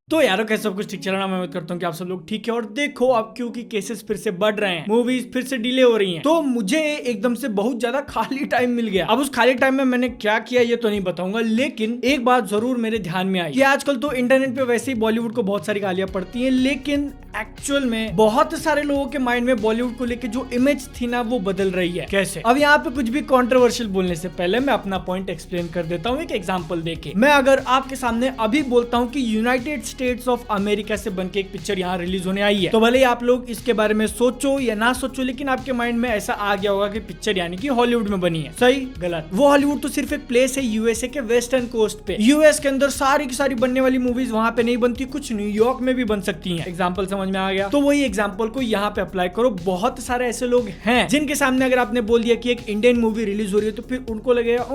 तो यारों कैसे सब कुछ ठीक चल रहा है। मैं उम्मीद करता हूँ कि आप सब लोग ठीक है। और देखो अब क्योंकि केसेस फिर से बढ़ रहे हैं, मूवीज फिर से डिले हो रही हैं, तो मुझे एकदम से बहुत ज्यादा खाली टाइम मिल गया। अब उस खाली टाइम में मैंने क्या किया ये तो नहीं बताऊंगा, लेकिन एक बात जरूर मेरे ध्यान में आई कि आजकल तो इंटरनेट पे वैसे ही बॉलीवुड को बहुत सारी गालियां पड़ती हैं, लेकिन एक्चुअल में बहुत सारे लोगों के माइंड में बॉलीवुड को लेकर जो इमेज थी ना वो बदल रही है। कैसे? अब यहाँ पे कुछ भी कंट्रोवर्शियल बोलने से पहले मैं अपना पॉइंट एक्सप्लेन कर देता हूँ एक एग्जांपल देके। मैं अगर आपके सामने अभी बोलता हूँ कि यूनाइटेड स्टेट्स ऑफ अमेरिका से बनके एक पिक्चर यहाँ रिलीज होने आई है, तो भले ही आप लोग इसके बारे में सोचो या ना सोचो, लेकिन आपके माइंड में ऐसा आ गया होगा कि पिक्चर यानी कि हॉलीवुड में बनी है। सही गलत? वो हॉलीवुड तो सिर्फ एक प्लेस है यूएसए के वेस्टर्न कोस्ट पे। यूएस के अंदर सारी की सारी बनने वाली मूवीज वहां पे नहीं बनती, कुछ न्यूयॉर्क में भी बन सकती हैं। एग्जांपल समझ में आ गया? तो वही एग्जांपल को यहाँ पे अप्लाई करो। बहुत सारे ऐसे लोग हैं जिनके सामने अगर आपने बोल दिया कि एक इंडियन मूवी रिलीज हो रही है तो फिर उनको लगेगा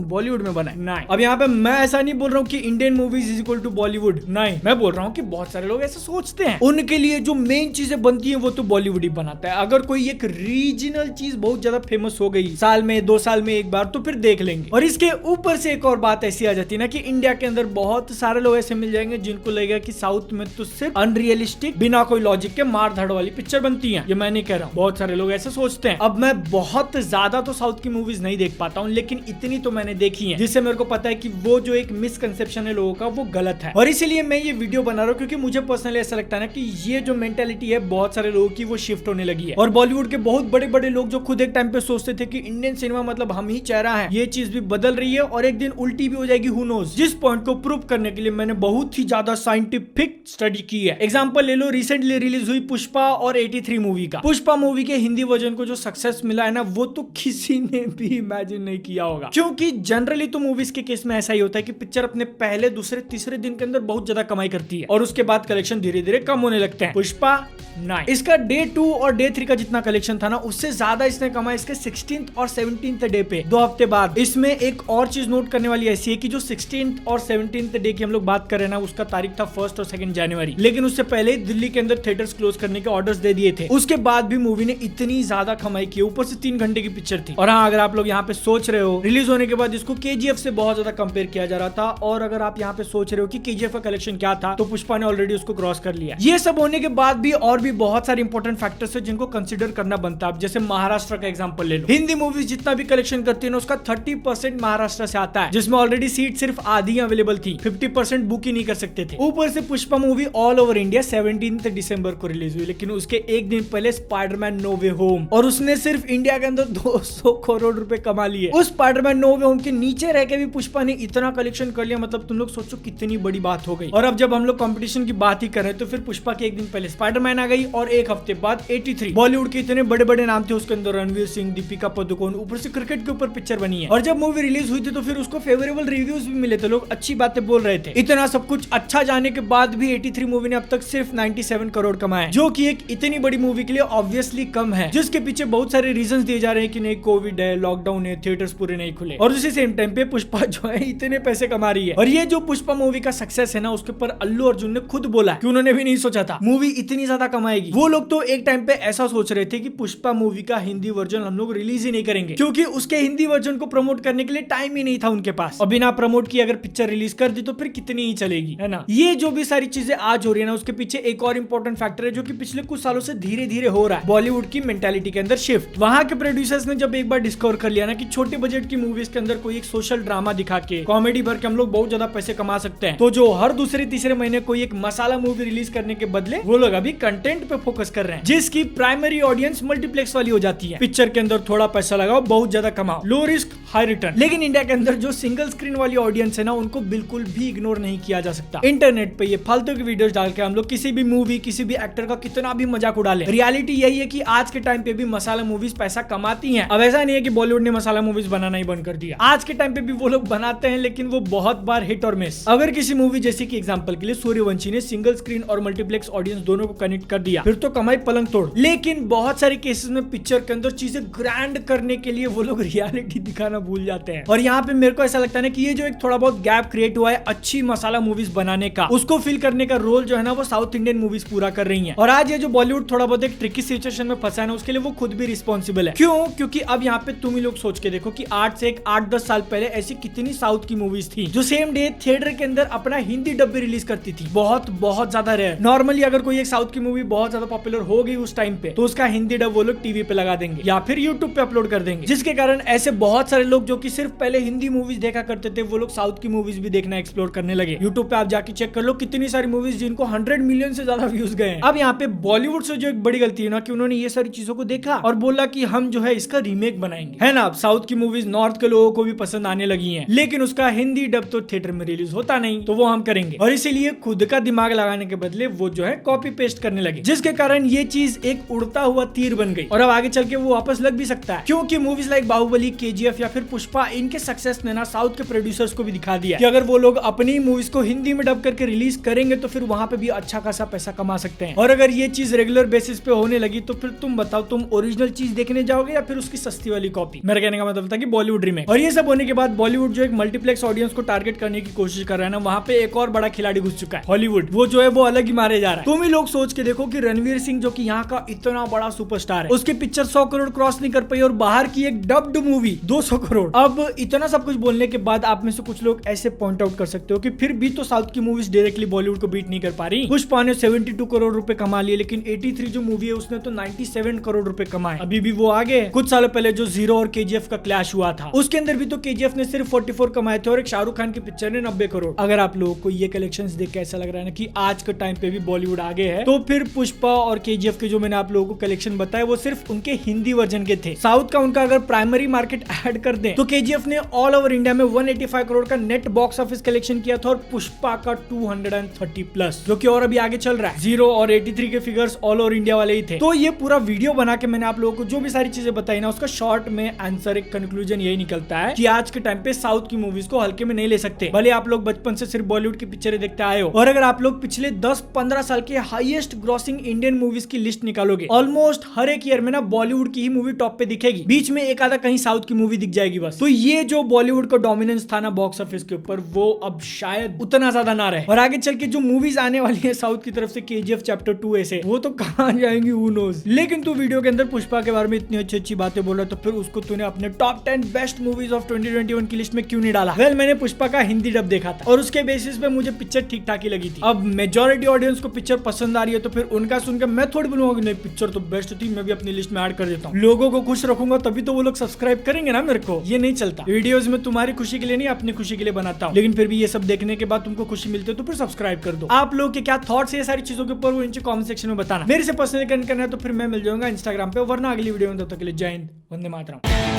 बॉलीवुड में बना है। नहीं, अब यहाँ पे मैं ऐसा नहीं बोल रहा हूँ कि Indian movies is equal to Bollywood. नहीं, मैं बोल रहा हूँ कि बहुत सारे लोग ऐसा सोचते हैं, उनके लिए जो मेन चीजें बनती हैं वो तो बॉलीवुड ही बनाता है। अगर कोई एक रीजनल चीज बहुत ज्यादा फेमस हो गई साल में 2 साल में एक बार, तो फिर देख लेंगे। और इसके ऊपर से एक और बात ऐसी आ जाती है ना कि इंडिया के अंदर बहुत सारे लोग ऐसे मिल जाएंगे जिनको लगेगा कि साउथ में तो सिर्फ अनरियलिस्टिक बिना कोई लॉजिक के मार धाड़ वाली पिक्चर बनती है। ये मैं नहीं कह रहा हूँ, बहुत सारे लोग ऐसे सोचते हैं। अब मैं बहुत ज्यादा तो साउथ की मूवीज नहीं देख पाता हूँ, लेकिन इतनी तो मैंने देखी है जिससे मेरे को पता है कि वो जो एक मिसकंसेप्शन है लोगों का वो गलत है। और इसीलिए मैं ये वीडियो बना रहा हूँ क्योंकि मुझे पर्सनली ऐसा लगता है ना कि ये जो मेंटालिटी है बहुत सारे लोगों की वो शिफ्ट होने लगी है। और बॉलीवुड के बहुत बड़े बड़े लोग जो खुद एक टाइम पे सोचते थे कि इंडियन सिनेमा मतलब हम ही चेहरा है, ये चीज भी बदल रही है और एक दिन उल्टी भी हो जाएगी, हु नोज। जिस पॉइंट को प्रूव करने के लिए मैंने बहुत ही ज्यादा साइंटिफिक स्टडी की है। एग्जांपल ले लो, रिसेंटली रिलीज हुई पुष्पा और 83 मूवी का। पुष्पा मूवी के हिंदी वर्जन को जो सक्सेस मिला है ना वो तो किसी ने भी इमेजिन नहीं किया होगा, क्योंकि जनरली तो मूवीज के केस में ऐसा ही होता है कि पिक्चर अपने पहले दूसरे तीसरे दिन के अंदर बहुत ज्यादा कमाई करती है और उसके बाद कलेक्शन धीरे धीरे कम होने लगते हैं। पुष्पा नहीं, इसका डे 2 और डे 3 का जितना कलेक्शन था ना उससे ज्यादा इसने कमाया इसके 16th और 17th डे पे, 2 हफ्ते बाद। इसमें एक और चीज नोट करने वाली ऐसी है कि जो 16th और 17th डे की हम लोग बात कर रहे हैं ना उसका तारीख था 1 और 2 जनवरी, लेकिन उससे पहले दिल्ली के अंदर थिएटर्स क्लोज करने के ऑर्डर्स दे दिए थे। उसके बाद भी मूवी ने इतनी ज्यादा कमाई की, ऊपर से 3 घंटे की पिक्चर थी। और हाँ, अगर आप लोग यहाँ पे सोच रहे हो रिलीज होने के बाद इसको केजीएफ से बहुत ज्यादा कंपेयर किया जा रहा था, और अगर आप यहाँ पे सोच रहे हो कि केजीएफ का कलेक्शन क्या था, तो पुष्पा ने ऑलरेडी उसको क्रॉस कर लिया। ये सब होने के बाद भी और भी बहुत सारे इंपॉर्टेंट फैक्टर्स है जिनको कंसीडर करना बनता है। जैसे महाराष्ट्र का एग्जांपल ले लो, हिंदी मूवीज जितना भी कलेक्शन करती है ना उसका 30% महाराष्ट्र से आता है, जिसमें ऑलरेडी सीट सिर्फ आधी अवेलेबल थी, 50% बुक ही नहीं कर सकते थे। ऊपर से Pushpa movie all over India 17 दिसंबर को रिलीज हुई, लेकिन उसके एक दिन पहले स्पाइडरमैन नो वे होम, और उसने सिर्फ इंडिया के अंदर 200 करोड़ रुपए कमा लिए। उस स्पाइडरमैन नो वे होम के नीचे रह के भी पुष्पा ने इतना कलेक्शन कर लिया, मतलब तुम लोग सोचो कितनी बड़ी बात हो गई। और अब जब हम लोग कंपटीशन की बात ही कर रहे हैं तो फिर पुष्पा के एक दिन पहले स्पाइडरमैन आ गई और एक हफ्ते बाद 83। बॉलीवुड के इतने बड़े बड़े नाम थे उसके अंदर, रणवीर सिंह, दीपिका पादुकोण, ऊपर से क्रिकेट के ऊपर पिक्चर बनी है। और जब मूवी रिलीज हुई थी तो फिर उसको फेवरेबल रिव्यूज भी मिले थे, लोग अच्छी बातें बोल रहे थे। इतना सब कुछ अच्छा जाने के बाद भी 83 मूवी ने अब तक सिर्फ 97 करोड़ कमाए, जो कि एक इतनी बड़ी मूवी के लिए ऑब्वियसली कम है, जिसके पीछे बहुत सारे रीजंस दिए जा रहे हैं कि नहीं कोविड है, लॉकडाउन है, थिएटर्स पूरे नहीं खुले। और उसी सेम टाइम पे पुष्पा जो है इतने पैसे कमा रही है। और ये जो पुष्पा मूवी का सक्सेस है ना उसके ऊपर अल्लू अर्जुन ने खुद बोला कि उन्होंने भी नहीं सोचा था मूवी इतनी ज्यादा कमाएगी। वो लोग तो एक टाइम पे ऐसा सोच रहे थे कि पुष्पा मूवी का हिंदी वर्जन हम लोग रिलीज ही नहीं करेंगे, क्योंकि उसके हिंदी वर्जन को प्रमोट करने के लिए टाइम ही नहीं था उनके पास। और बिना प्रमोट किए अगर पिक्चर रिलीज कर दी तो फिर कितनी ही चलेगी, है ना। ये जो भी सारी चीजें आज हो रही है ना उसके पीछे एक और इंपॉर्टेंट फैक्टर है जो कि पिछले कुछ सालों से धीरे धीरे हो रहा है, बॉलीवुड की मेंटालिटी के अंदर शिफ्ट। वहां के प्रोड्यूसर्स ने जब एक बार डिस्कवर कर लिया ना कि छोटे बजट की मूवीज के अंदर कोई एक सोशल ड्रामा दिखा के कॉमेडी भर के हम लोग बहुत ज्यादा पैसे कमा सकते हैं, तो जो हर दूसरे तीसरे महीने कोई एक मसाला मूवी रिलीज करने के बदले वो लोग अभी कंटेंट पे फोकस कर रहे हैं, जिसकी प्राइमरी ऑडियंस मल्टीप्लेक्स वाली हो जाती है। पिक्चर के अंदर थोड़ा पैसा लगाओ, बहुत ज्यादा कमाओ, लो रिस्क हाई रिटर्न। लेकिन इंडिया के अंदर जो सिंगल स्क्रीन वाली ऑडियंस है ना उनको बिल्कुल भी इग्नोर नहीं किया जा सकता। इंटरनेट पे ये फालतू की वीडियोस डाल के हम लोग किसी भी मूवी किसी भी एक्टर का कितना भी मजाक उड़ा ले, रियलिटी यही है कि आज के टाइम पे भी मसाला मूवीज पैसा कमाती हैं। अब ऐसा नहीं है कि बॉलीवुड ने मसाला मूवीज बनाना ही बंद कर दिया, आज के टाइम पे भी वो लोग बनाते हैं, लेकिन वो बहुत बार हिट और मिस। अगर किसी मूवी जैसे कि एग्जांपल के लिए सूर्यवंशी ने सिंगल स्क्रीन और मल्टीप्लेक्स ऑडियंस दोनों को कनेक्ट कर दिया, फिर तो कमाई पलंग तोड़। लेकिन बहुत सारे केसेस में पिक्चर के अंदर चीजें ग्रैंड करने के लिए वो लोग रियलिटी दिखाना भूल जाते हैं। और यहाँ पे मेरे को ऐसा लगता है ना कि ये जो एक थोड़ा बहुत गैप क्रिएट हुआ है अच्छी मसाला मूवीज बनाने का, उसको फिल करने का रोल जो है ना वो साउथ इंडियन मूवीज पूरा कर रही हैं। और आज ये जो बॉलीवुड थोड़ा बहुत एक ट्रिकी सिचुएशन में फंसा है ना उसके लिए वो खुद भी रिस्पॉन्सिबल है। क्यों? क्योंकि अब यहाँ पे तुम ही लोग सोच के देखो कि 8 से 8-10 साल पहले ऐसी कितनी साउथ की मूवीज थी जो सेम डे थिएटर के अंदर अपना हिंदी डब्बे रिलीज करती थी, बहुत बहुत ज्यादा रेयर। नॉर्मली अगर कोई एक साउथ की मूवी बहुत ज्यादा पॉपुलर हो गई उस टाइम पे, तो उसका हिंदी डब वो लोग टीवी पे लगा देंगे या फिर यूट्यूब पे अपलोड कर देंगे, जिसके कारण ऐसे बहुत सारे लोग जो कि सिर्फ पहले हिंदी मूवीज देखा करते थे, वो लोग साउथ की मूवीज भी देखना एक्सप्लोर करने लगे। यूट्यूब पे आप जाके चेक कर लो कितनी सारी मूवीज जिनको 100 मिलियन से ज्यादा व्यूज गए हैं। अब यहाँ पे बॉलीवुड से जो एक बड़ी गलती है ना कि उन्होंने ये सारी चीजों को देखा और बोला कि हम जो है इसका रीमेक बनाएंगे, है ना। अब साउथ की मूवीज नॉर्थ के लोगों को भी पसंद आने लगी हैं, लेकिन उसका हिंदी डब तो थिएटर में रिलीज होता नहीं, तो वो हम करेंगे। और इसीलिए खुद का दिमाग लगाने के बदले वो जो है कॉपी पेस्ट करने लगे, जिसके कारण ये चीज एक उड़ता हुआ तीर बन गई और अब आगे चल के वो वापस लग भी सकता है, क्योंकि मूवीज लाइक बाहुबली, केजीएफ या फिर पुष्पा, इनके सक्सेस ने ना साउथ के प्रोड्यूसर्स को भी दिखा दिया कि अगर वो लोग अपनी मूवीज को हिंदी में डब करके रिलीज करेंगे तो फिर वहां पे भी अच्छा खासा पैसा कमा सकते हैं। और अगर ये चीज रेगुलर बेसिस पे होने लगी तो फिर तुम बताओ, तुम ओरिजिनल चीज देखने जाओगे या फिर उसकी सस्ती वाली कॉपी। मेरा कहने का मतलब था कि बॉलीवुड रीमेक। और ये सब होने के बाद बॉलीवुड जो एक मल्टीप्लेक्स ऑडियंस को टारगेट करने की कोशिश कर रहा है ना, वहां पे एक और बड़ा खिलाड़ी घुस चुका है, हॉलीवुड। वो जो है वो अलग ही मारे जा रहा है। तुम ही लोग सोच के देखो कि रणवीर सिंह जो कि यहाँ का इतना बड़ा सुपरस्टार है, उसकी पिक्चर 100 करोड़ क्रॉस नहीं कर पाई और बाहर की एक डब्ड मूवी 200 करोड़। अब इतना सब कुछ बोलने के बाद आप में से कुछ लोग ऐसे पॉइंट आउट कर सकते हो कि फिर भी तो साउथ की मूवीज डायरेक्टली बॉलीवुड को बीट नहीं कर पा रही। पुष्पा ने 72 करोड़ रुपए कमा लिए, लेकिन 83 जो मूवी है उसने तो 97 करोड़ रुपए कमाए। अभी भी वो आगे है। कुछ सालों पहले जो जीरो और केजीएफ का क्लैश हुआ था, उसके अंदर भी तो केजीएफ ने सिर्फ 44 कमाए थे और एक शाहरुख खान की पिक्चर ने 90 करोड़। अगर आप लोगों को ये कलेक्शंस देख के ऐसा लग रहा है ना कि आज के टाइम पे भी बॉलीवुड आगे है, तो फिर पुष्पा और केजीएफ के जो मैंने आप लोगों को कलेक्शन बताए वो सिर्फ उनके हिंदी वर्जन के थे। साउथ का उनका अगर प्राइमरी मार्केट ऐड कर दें तो केजीएफ ने ऑल ओवर इंडिया में 185 करोड़ का नेट बॉक्स ऑफिस कलेक्शन किया था और पुष्पा का 230 प्लस, जो कि और अभी आगे चल रहा है। जीरो और 83 के फिगर्स ऑल ओवर इंडिया वाले ही थे। तो ये पूरा वीडियो बना के मैंने आप लोगों को जो भी सारी चीजें बताई ना, उसका शॉर्ट में आंसर, एक कंक्लूजन यही निकलता है कि आज के टाइम पे साउथ की मूवीज को हल्के में नहीं ले सकते। भले आप लोग बचपन से सिर्फ बॉलीवुड की पिक्चरें देखते आए हो, और अगर आप लोग पिछले 10-15 साल के हाईएस्ट ग्रॉसिंग इंडियन मूवीज की लिस्ट निकालोगे, ऑलमोस्ट हर एक ईयर में ना बॉलीवुड की ही मूवी टॉप पे दिखेगी, बीच में एक आधा कहीं साउथ की मूवी दिख जाएगी बस। तो ये जो बॉलीवुड का डोमिनेंस था ना बॉक्स ऑफिस के ऊपर, वो अब शायद उतना ज्यादा ना रहे। और आगे चल के जो मूवीज आने वाली है साउथ की तरफ से, केजीएफ चैप्टर 2 ऐसे, वो तो कहां जाएंगी हू नोज। लेकिन तू वीडियो के अंदर पुष्पा के बारे में इतनी अच्छी अच्छी बातें बोल रहा, तो फिर उसको तूने अपने टॉप 10 बेस्ट मूवीज ऑफ 2021 की लिस्ट में क्यों नहीं डाला? वेल, मैंने पुष्पा का हिंदी डब देखा था और उसके बेसिस पे मुझे पिक्चर ठीक ठाक ही लगी थी। अब मेजॉरिटी ऑडियंस को पिक्चर पसंद आ रही है, तो फिर उनका सुनकर मैं थोड़ी बोलूंगा कि नहीं पिक्चर तो बेस्ट थी, मैं भी अपनी लिस्ट में ऐड कर देता हूँ। लोगों को खुश रखूंगा तभी तो वो लोग सब्सक्राइब करेंगे ना मेरे को। ये नहीं चलता। वीडियोस में तुम्हारी खुशी के लिए नहीं, अपनी खुशी के लिए बनाता हूँ, लेकिन फिर भी ये सब देखने के बाद तुमको खुशी मिलती है तो फिर सब्सक्राइब कर दो। आप लोग के क्या थॉट्स है ये सारी चीजों के ऊपर, वो नीचे कमेंट सेक्शन में बताना। मेरे से पर्सनली कनेक्ट करना है तो फिर मैं मिल जाऊंगा इंस्टाग्राम पे, वरना अगली वीडियो में। तब तक के लिए जय हिंद, वंदे मातरम।